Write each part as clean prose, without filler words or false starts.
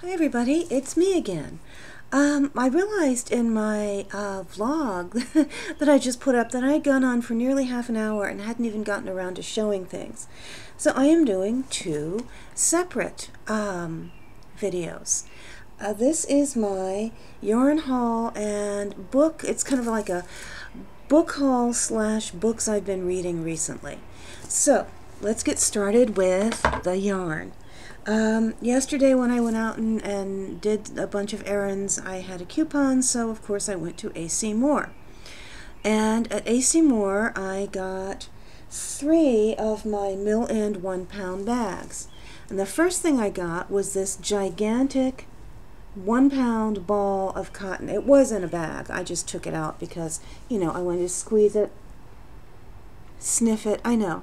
Hi everybody, it's me again. I realized in my vlog that I just put up that I had gone on for nearly half an hour and hadn't even gotten around to showing things. So I am doing two separate videos. This is my yarn haul and book. It's kind of like a book haul slash books I've been reading recently. So let's get started with the yarn. Yesterday when I went out and did a bunch of errands, I had a coupon, so of course I went to AC Moore. And at AC Moore, I got 3 of my mill-end 1-pound bags. And the first thing I got was this gigantic 1-pound ball of cotton. It was in a bag. I just took it out because, you know, I wanted to squeeze it, sniff it. I know.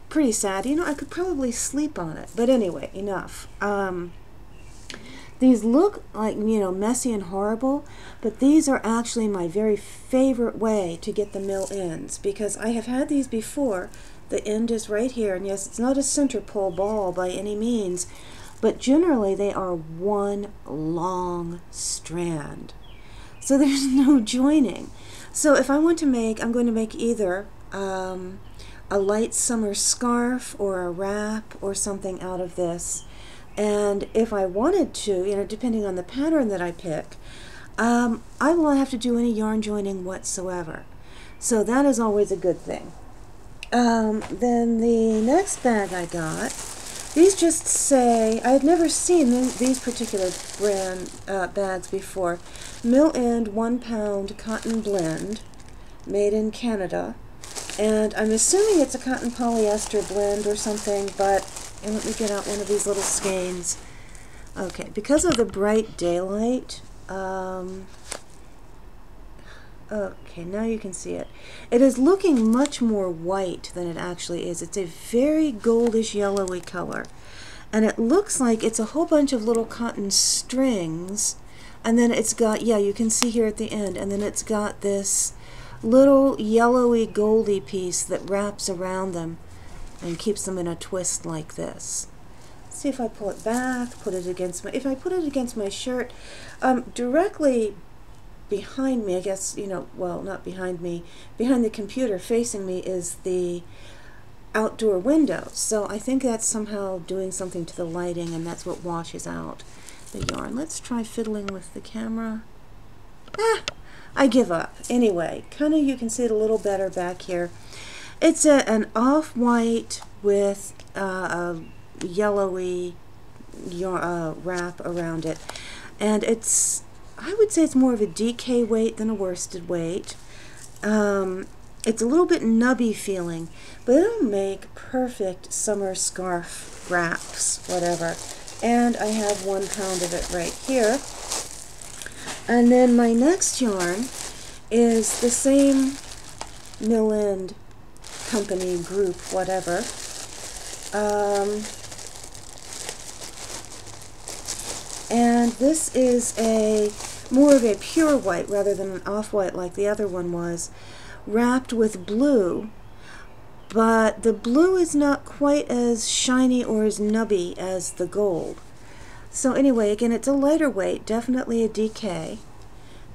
Pretty sad. You know, I could probably sleep on it. But anyway, enough. These look like, you know, messy and horrible, but these are actually my very favorite way to get the mill ends, because I have had these before. The end is right here, and yes, it's not a center pole ball by any means, but generally they are one long strand. So there's no joining. So if I want to make, I'm going to make either a light summer scarf or a wrap or something out of this. And if I wanted to, you know, depending on the pattern that I pick, I will not have to do any yarn joining whatsoever. So that is always a good thing. Then the next bag I got, these just say, I had never seen these particular brand bags before. Mill End 1-pound cotton blend, made in Canada. And I'm assuming it's a cotton polyester blend or something, but, and let me get out one of these little skeins. Okay, because of the bright daylight, okay, now you can see it. It is looking much more white than it actually is. It's a very goldish yellowy color. And it looks like it's a whole bunch of little cotton strings, and then it's got, yeah, you can see here at the end, and then it's got this little yellowy goldy piece that wraps around them and keeps them in a twist like this. Let's see if I pull it back, put it against my, if I put it against my shirt, directly behind me, I guess, you know, well, not behind me, behind the computer facing me is the outdoor window. So I think that's somehow doing something to the lighting, and that's what washes out the yarn. Let's try fiddling with the camera. I give up. Anyway, kind of you can see it a little better back here. It's an off-white with a yellowy wrap around it. And it's, I would say it's more of a DK weight than a worsted weight. It's a little bit nubby feeling, but it'll make perfect summer scarf wraps, whatever. And I have 1 pound of it right here. And then my next yarn is the same mill end company, group, whatever. And this is a more of a pure white rather than an off-white like the other one was, wrapped with blue, but the blue is not quite as shiny or as nubby as the gold. So anyway, again, it's a lighter weight, definitely a DK,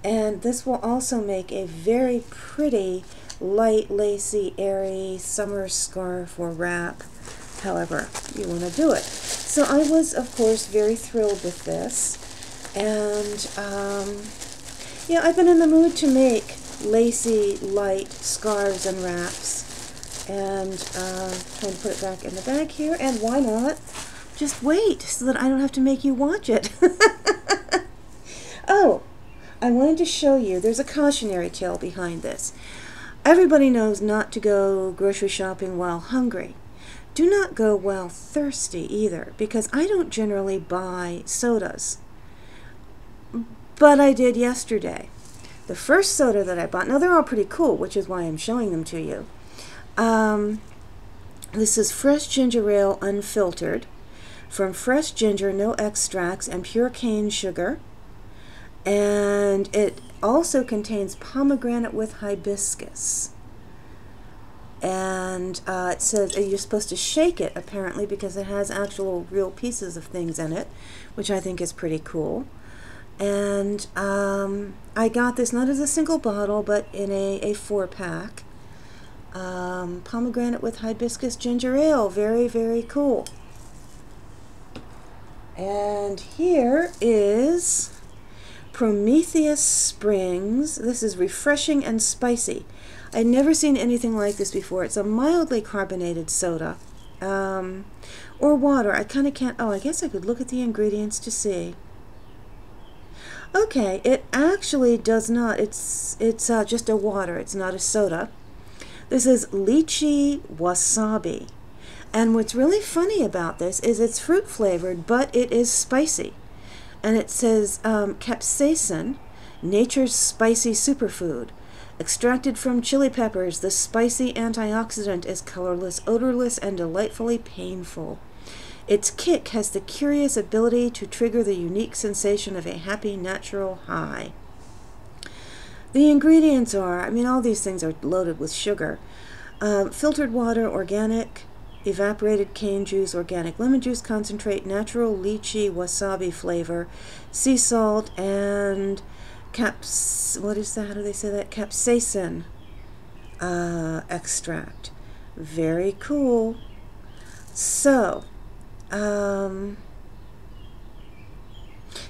and this will also make a very pretty, light, lacy, airy summer scarf or wrap, however you want to do it. So I was, of course, very thrilled with this, and yeah, I've been in the mood to make lacy, light scarves and wraps, and trying to put it back in the bag here, and why not just wait so that I don't have to make you watch it. Oh, I wanted to show you, there's a cautionary tale behind this. Everybody knows not to go grocery shopping while hungry. Do not go while thirsty either, because I don't generally buy sodas. But I did yesterday. The first soda that I bought, now they're all pretty cool, which is why I'm showing them to you. This is fresh ginger ale unfiltered, from fresh ginger, no extracts, and pure cane sugar. And it also contains pomegranate with hibiscus. And it says you're supposed to shake it, apparently, because it has actual real pieces of things in it, which I think is pretty cool. And I got this not as a single bottle, but in a 4-pack. Pomegranate with hibiscus ginger ale. Very, very cool. And here is Prometheus Springs. This is refreshing and spicy. I'd never seen anything like this before. It's a mildly carbonated soda. Or water. I kind of can't... Oh, I guess I could look at the ingredients to see. Okay, it actually does not. It's just a water. It's not a soda. This is lychee wasabi. And what's really funny about this is it's fruit flavored, but it is spicy. And it says capsaicin, nature's spicy superfood. Extracted from chili peppers, the spicy antioxidant is colorless, odorless, and delightfully painful. Its kick has the curious ability to trigger the unique sensation of a happy, natural high. The ingredients are, I mean, all these things are loaded with sugar. Filtered water, organic, evaporated cane juice, organic lemon juice concentrate, natural lychee wasabi flavor, sea salt, and what is that? How do they say that? Capsaicin extract. Very cool. So,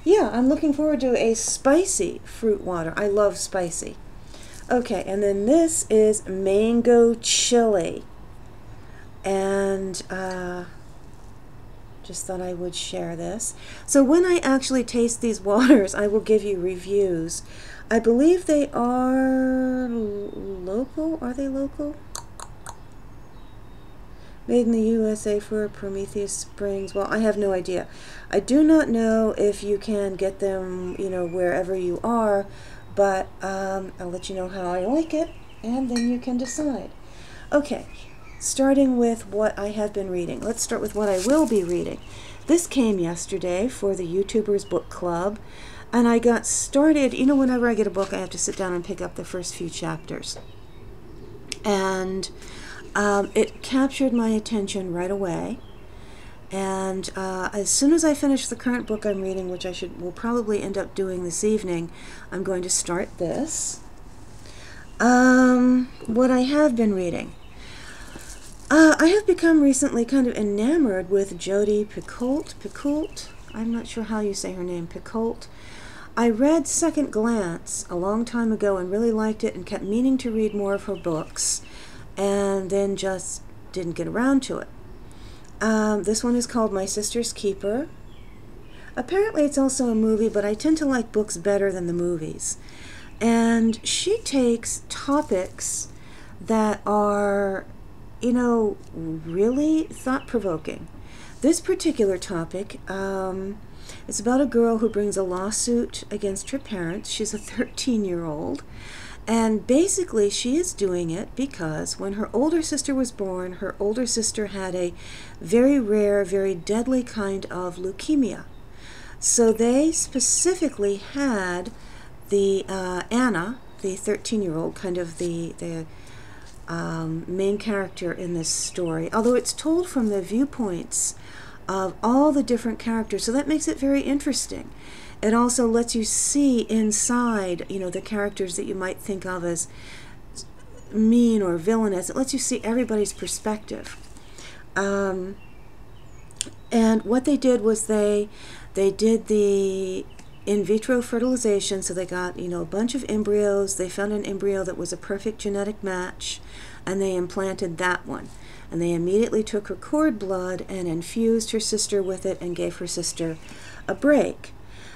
yeah, I'm looking forward to a spicy fruit water. I love spicy. Okay, and then this is mango chili. And just thought I would share this. So when I actually taste these waters, I will give you reviews. I believe they are local. Are they local? Made in the USA for Prometheus Springs. Well, I have no idea. I do not know if you can get them, you know, wherever you are, but I'll let you know how I like it, and then you can decide. Okay, starting with what I have been reading. Let's start with what I will be reading. This came yesterday for the YouTubers Book Club, and I got started. You know, whenever I get a book, I have to sit down and pick up the first few chapters. And it captured my attention right away, and as soon as I finish the current book I'm reading, which will probably end up doing this evening, I'm going to start this. What I have been reading. I have become recently kind of enamored with Jodi Picoult. I'm not sure how you say her name, Picoult. I read Second Glance a long time ago and really liked it and kept meaning to read more of her books, and then just didn't get around to it. This one is called My Sister's Keeper. Apparently it's also a movie, but I tend to like books better than the movies. And she takes topics that are, you know, really thought-provoking. This particular topic is about a girl who brings a lawsuit against her parents. She's a 13-year-old. And basically, she is doing it because when her older sister was born, her older sister had a very rare, very deadly kind of leukemia. So they specifically had the Anna, the 13-year-old, kind of the main character in this story, although it's told from the viewpoints of all the different characters, so that makes it very interesting. It also lets you see inside, you know, the characters that you might think of as mean or villainous. It lets you see everybody's perspective. And what they did was they did the in vitro fertilization, so they got, you know, a bunch of embryos. They found an embryo that was a perfect genetic match, and they implanted that one. And they immediately took her cord blood and infused her sister with it and gave her sister a break.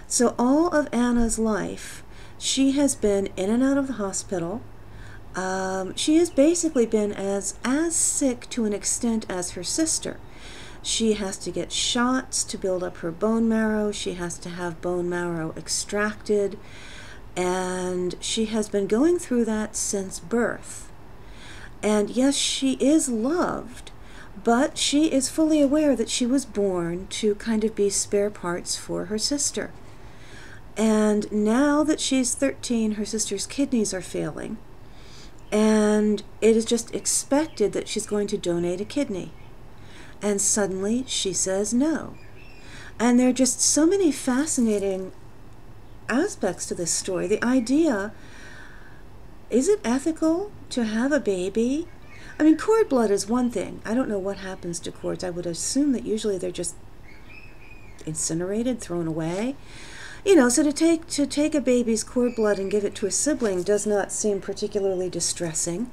So all of Anna's life, she has been in and out of the hospital. She has basically been as sick to an extent as her sister. She has to get shots to build up her bone marrow. She has to have bone marrow extracted. And she has been going through that since birth. And yes, she is loved, but she is fully aware that she was born to kind of be spare parts for her sister. And now that she's 13, her sister's kidneys are failing. and it is just expected that she's going to donate a kidney. And suddenly she says no. And there are just so many fascinating aspects to this story. The idea, is it ethical to have a baby? I mean, cord blood is one thing. I don't know what happens to cords. I would assume that usually they're just incinerated, thrown away. You know, so to take a baby's cord blood and give it to a sibling does not seem particularly distressing.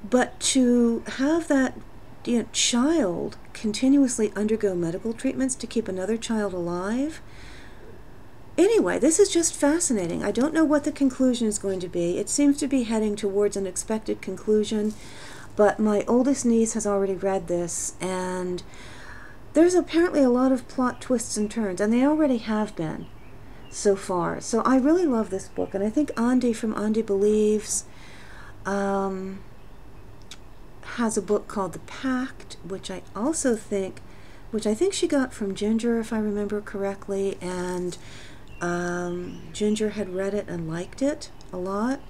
But to have that child continuously undergo medical treatments to keep another child alive. Anyway, this is just fascinating. I don't know what the conclusion is going to be. It seems to be heading towards an expected conclusion, but my oldest niece has already read this, and there's apparently a lot of plot twists and turns, and they already have been so far. So I really love this book, and I think Andy from Andy Believes has a book called The Pact, which I think she got from Ginger, if I remember correctly, and Ginger had read it and liked it a lot.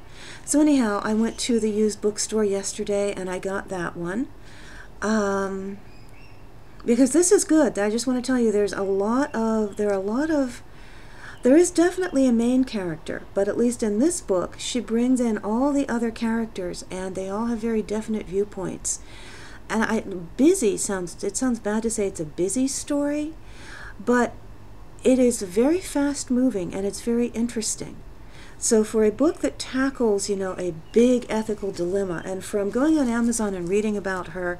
So anyhow, I went to the used bookstore yesterday and I got that one. Because this is good. I just want to tell you there is definitely a main character, but at least in this book, she brings in all the other characters and they all have very definite viewpoints. And it sounds bad to say it's a busy story, but it is very fast moving and it's very interesting. So for a book that tackles, a big ethical dilemma, and from going on Amazon and reading about her,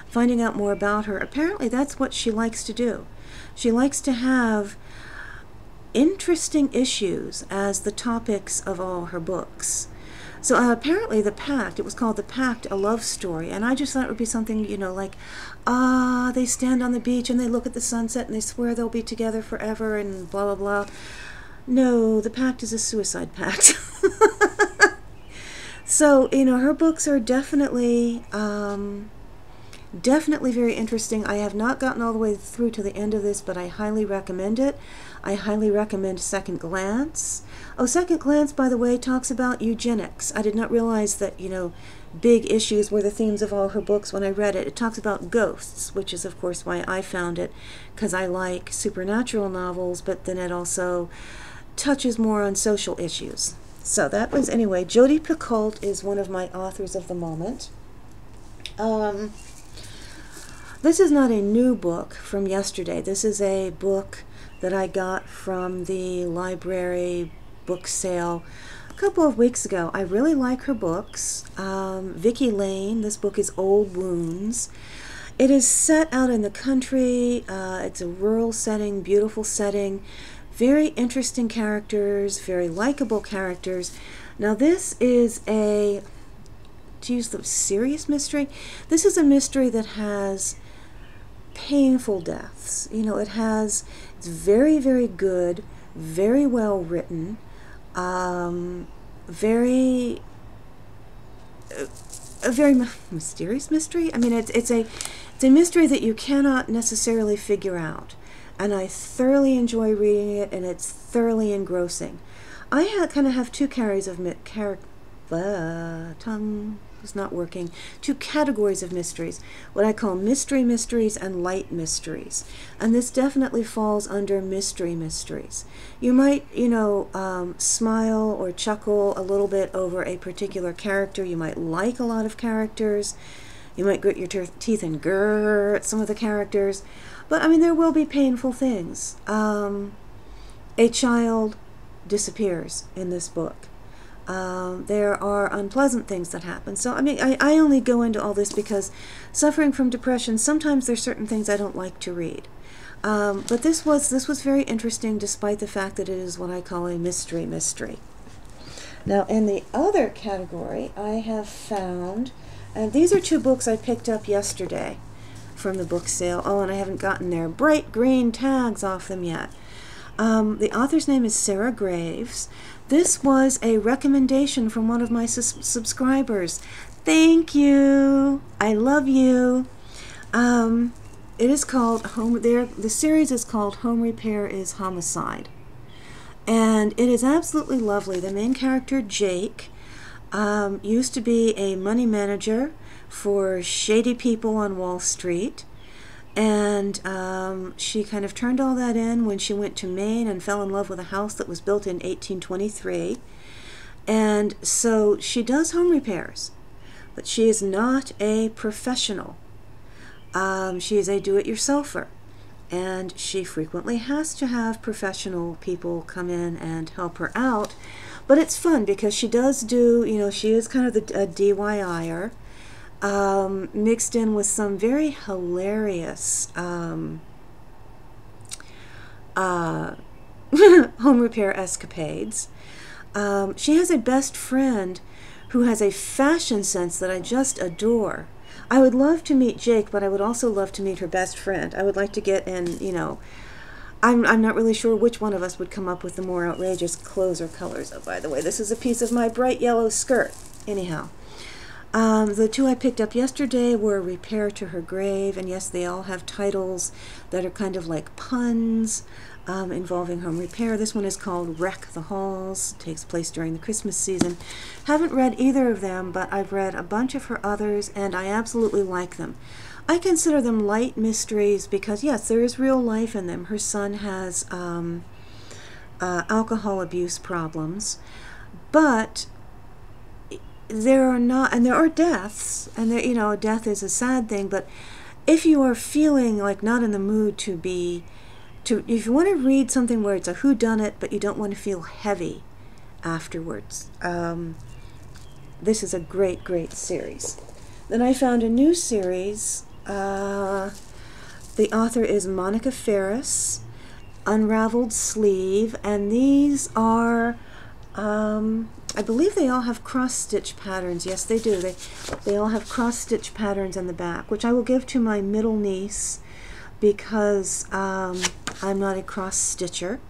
finding out more about her, apparently that's what she likes to do. She likes to have interesting issues as the topics of all her books. So apparently The Pact, it was called The Pact, a love story, and I just thought it would be something, like, they stand on the beach and they look at the sunset and they swear they'll be together forever and blah, blah, blah. No, The Pact is a suicide pact. So, her books are definitely very interesting. I have not gotten all the way through to the end of this, but I highly recommend it. I highly recommend Second Glance. Oh, Second Glance, by the way, talks about eugenics. I did not realize that, big issues were the themes of all her books when I read it. It talks about ghosts, which is, of course, why I found it, because I like supernatural novels, but then it also touches more on social issues. So that was, anyway, Jodi Picoult is one of my authors of the moment. This is not a new book from yesterday. This is a book that I got from the library book sale a couple of weeks ago. I really like her books. Vicki Lane, this book is Old Wounds. It is set out in the country. It's a rural setting, beautiful setting, very interesting characters, very likable characters. Now this is to use the serious mystery, this is a mystery that has painful deaths. It's very, very good, very well written, a very mysterious mystery. I mean, it's a mystery that you cannot necessarily figure out, and I thoroughly enjoy reading it, and it's thoroughly engrossing. I kind of have two categories of two categories of mysteries, what I call mystery mysteries and light mysteries. And this definitely falls under mystery mysteries. You might, smile or chuckle a little bit over a particular character. You might like a lot of characters. You might grit your teeth and grrr at some of the characters. But, I mean, there will be painful things. A child disappears in this book. There are unpleasant things that happen. So, I mean, I only go into all this because suffering from depression, sometimes there's certain things I don't like to read. But this was very interesting, despite the fact that it is what I call a mystery mystery. Now, in the other category, I have found, and these are two books I picked up yesterday from the book sale. Oh, and I haven't gotten their bright green tags off them yet. The author's name is Sarah Graves. This was a recommendation from one of my subscribers. Thank you. I love you. It is called the series is called Home Repair is Homicide. And it is absolutely lovely. The main character, Jake, used to be a money manager for shady people on Wall Street. And she kind of turned all that in when she went to Maine and fell in love with a house that was built in 1823. And so she does home repairs, but she is not a professional. She is a do-it-yourselfer, and she frequently has to have professional people come in and help her out. But it's fun because she does do, she is kind of a DIYer. Mixed in with some very hilarious home repair escapades. She has a best friend who has a fashion sense that I just adore. I would love to meet Jake, but I would also love to meet her best friend. I would like to get in, I'm not really sure which one of us would come up with the more outrageous clothes or colors. Oh, by the way, this is a piece of my bright yellow skirt. Anyhow. The two I picked up yesterday were Repair to Her Grave, and yes, they all have titles that are kind of like puns involving home repair. This one is called Wreck the Halls. It takes place during the Christmas season. Haven't read either of them, but I've read a bunch of her others, and I absolutely like them. I consider them light mysteries because, yes, there is real life in them. Her son has alcohol abuse problems, but there are not, and there are deaths, and there, death is a sad thing, but if you are feeling like not in the mood if you want to read something where it's a whodunit, but you don't want to feel heavy afterwards, this is a great, great series. Then I found a new series. The author is Monica Ferris, Unraveled Sleeve, and these are I believe they all have cross-stitch patterns. Yes, they do. They all have cross-stitch patterns on the back, which I will give to my middle niece because I'm not a cross-stitcher.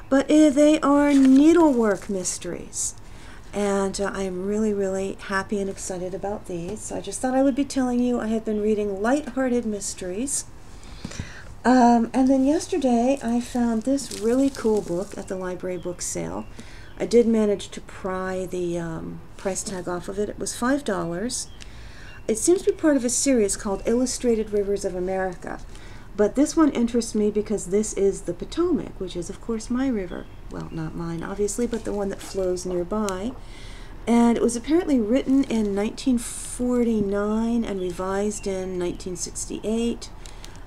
But they are needlework mysteries. And I'm really, really happy and excited about these. So I just thought I would be telling you I have been reading light-hearted mysteries. And then yesterday I found this really cool book at the library book sale. I did manage to pry the price tag off of it. It was $5. It seems to be part of a series called Illustrated Rivers of America. But this one interests me because this is the Potomac, which is, of course, my river. Well, not mine, obviously, but the one that flows nearby. And it was apparently written in 1949 and revised in 1968.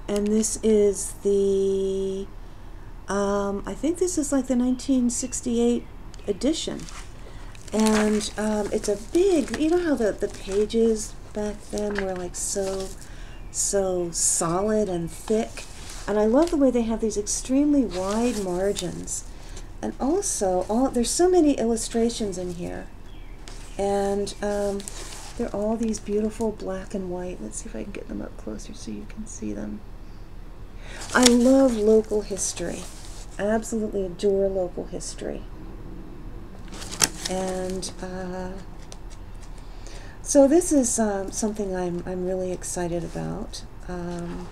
And this is the, I think this is like the 1968 edition. And it's a big, you know how the pages back then were like so solid and thick, and I love the way they have these extremely wide margins, and also there's so many illustrations in here, and they're all these beautiful black and white. Let's see if I can get them up closer so you can see them. I love local history. I absolutely adore local history. And so this is something I'm really excited about. And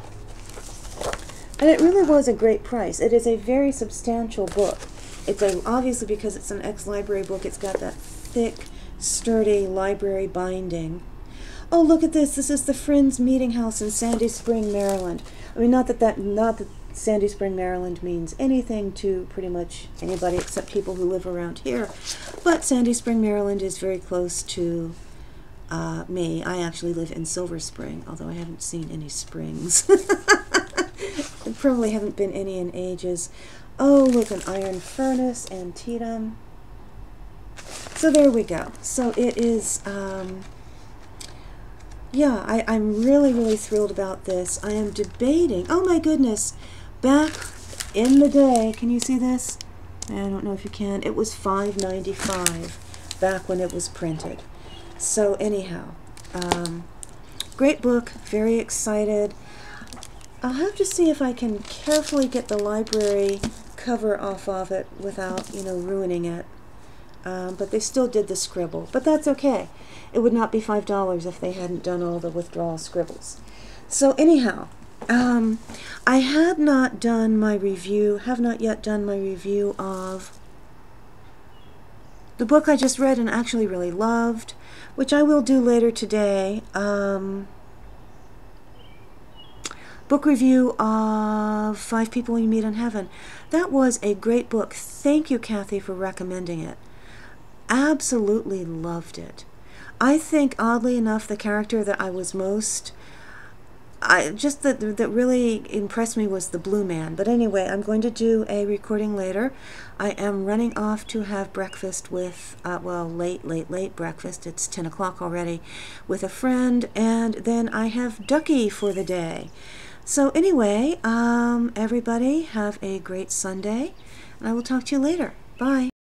it really was a great price. It is a very substantial book. It's obviously, because it's an ex-library book, it's got that thick, sturdy library binding. Oh, look at this. This is the Friends Meeting House in Sandy Spring, Maryland. I mean, not that Sandy Spring, Maryland means anything to pretty much anybody except people who live around here. But Sandy Spring, Maryland is very close to me. I actually live in Silver Spring, although I haven't seen any springs. There probably haven't been any in ages. Oh, look, an iron furnace, antietam. So there we go. So it is, yeah, I'm really, really thrilled about this. I am debating, oh my goodness, back in the day, can you see this? I don't know if you can. It was $5.95 back when it was printed. So anyhow, great book, very excited. I'll have to see if I can carefully get the library cover off of it without, ruining it. But they still did the scribble. But that's okay. It would not be $5 if they hadn't done all the withdrawal scribbles. So anyhow, I have not yet done my review of The book I just read and actually really loved, which I will do later today, book review of 5 People You Meet in Heaven. That was a great book. Thank you, Kathy, for recommending it. Absolutely loved it. I think, oddly enough, the character that I was most... that really impressed me was the Blue Man. But anyway, I'm going to do a recording later. I am running off to have breakfast with, late breakfast. It's 10 o'clock already, with a friend, and then I have Ducky for the day. So anyway, everybody have a great Sunday, and I will talk to you later. Bye.